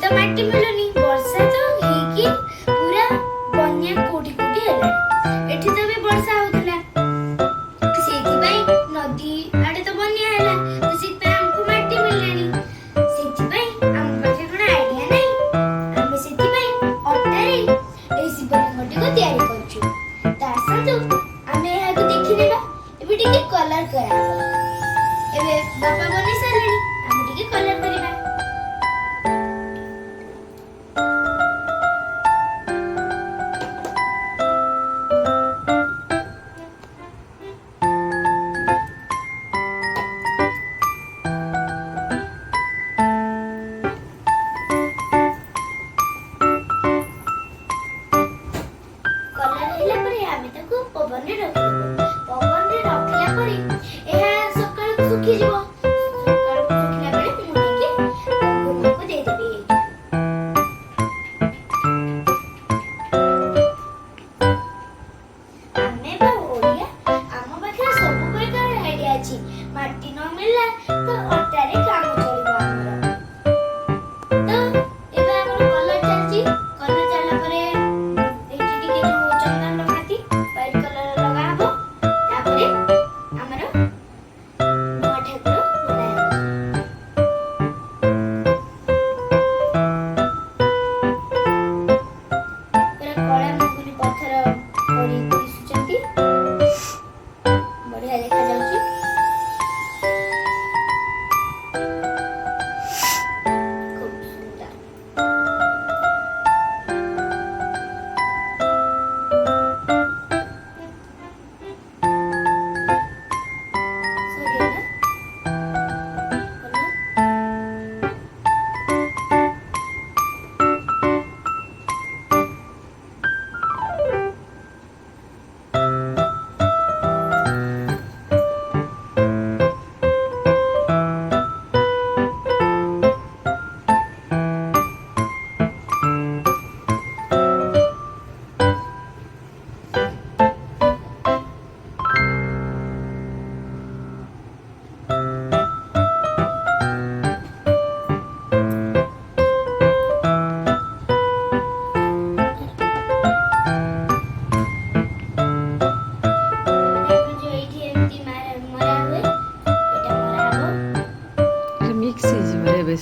तो माटी मिलुनी वर्षा तो हेकी पूरा बन्या कोटी कोटी हैला एठी तो भी वर्षा होतला सेति भाई नदी आडे तो बन्या हैला तो सेति पे हमको माटी मिललानी सेति भाई हम पाखे कोन आईडिया नै हम सेति भाई अट्टारे ए शिवलिंगटी को तयारी करछु ता संतु हमें एहा को देखि नेबा एबे टिके कलर करा एबे बापा बनि सारलेनी हम टिके कलर करिबा पवन रे रखला परे एहा सकाळ सुखी जीवो सकाळ सुखिला बेले मुनी के गोमा को दे देबे आमे बा ओडिया आम पाखे सब प्रकार आईडिया अछि माटी न मिलला तो अटारे काम चलिबो हमर तो एबा हमर कलर चलची कलर चलला परे एठी टिके जो चंदन लगाती व्हाइट कलर लगा हबो तापरे हमरो नवा ठाकुर बनाया पूरा कळा मुकुनी पत्थर परी दिसुचंती बढ़िया देखा जाउची खूब सुंदर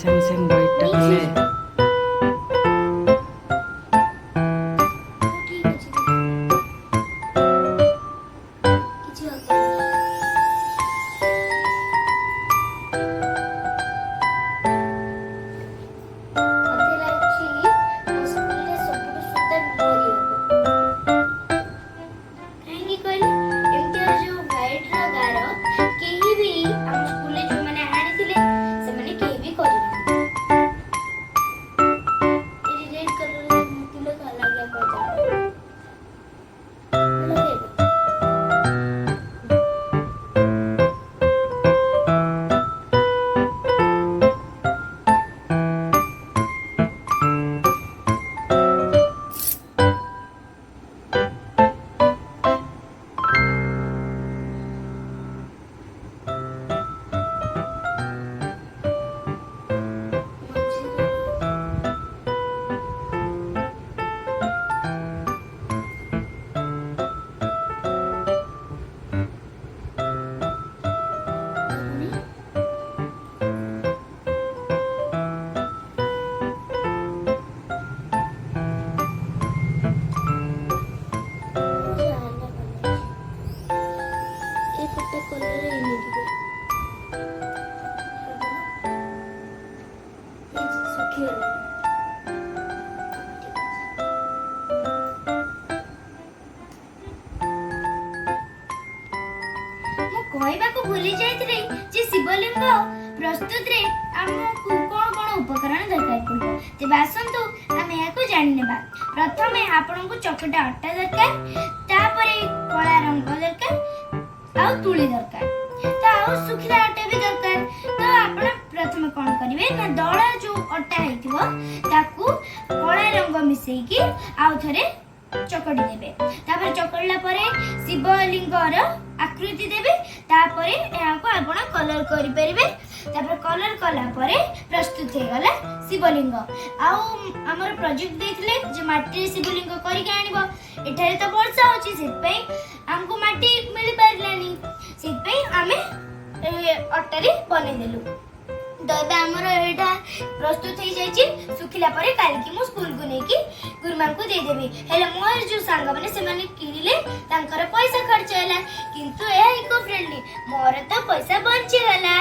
संग संग व्हाइट कले ठीक अछि किछि होता मते लागछि मो स्कूल रे सबटु सुंदर मोरी हो काहेकि कहली एमते जो व्हाइट रो गारो केही भी हम स्कूल रे जो माने आनी थिले से माने केही भी करि कहबा को भूली जाइतरे जे शिवलिंग प्रस्तुत रे हमकु कोन कोन उपकरण दरकार पड़ो ते आसंतु हम याको जानि नेबा प्रथमे आपन को चकटा अट्टा दरकार तापरे कला रंग दरकार आ तुली दरकार ता आ सुखिला अट्टा भी दरकार तो आपण प्रथमे कोन करिवे ना दळा जो अट्टा हेतिबो ताकू कला रंग मिसेई की आ थरे चकड़ी देबे तापर चकड़ला परे शिवलिंगर आकृति देबे तापरे एहा को आपण कलर करि परिबे तापर कलर कला परे प्रस्तुत हे गला शिवलिंग आउ हमर प्रोजेक्ट देथिले जे माटी शिवलिंग करी के आनिबो एठारे तो वर्षा होची सेतपई हमको माटी मिली पारलानी सेतपई आमे अट्टारे बने देलु तो ଏବେ ଆମର ଏଇଟା ପ୍ରସ୍ତୁତ ହେଇଯାଇଛି ଶୁଖିଲା ପରେ କାଲିକି ମୁଁ ସ୍କୁଲକୁ ନେଇକି ଗୁରୁମାଙ୍କୁ ଦେଇଦେବି ହେଲେ ମୋର ଯୋଉ ସାଙ୍ଗମାନେ ସେମାନେ କିଣିଲେ ତାଙ୍କର ପଇସା ଖର୍ଚ୍ଚ ହେଲା କିନ୍ତୁ ଏହା ଇକୋ ଫ୍ରେଣ୍ଡଲି ମୋର ତ ପଇସା ବଞ୍ଚିଗଲା।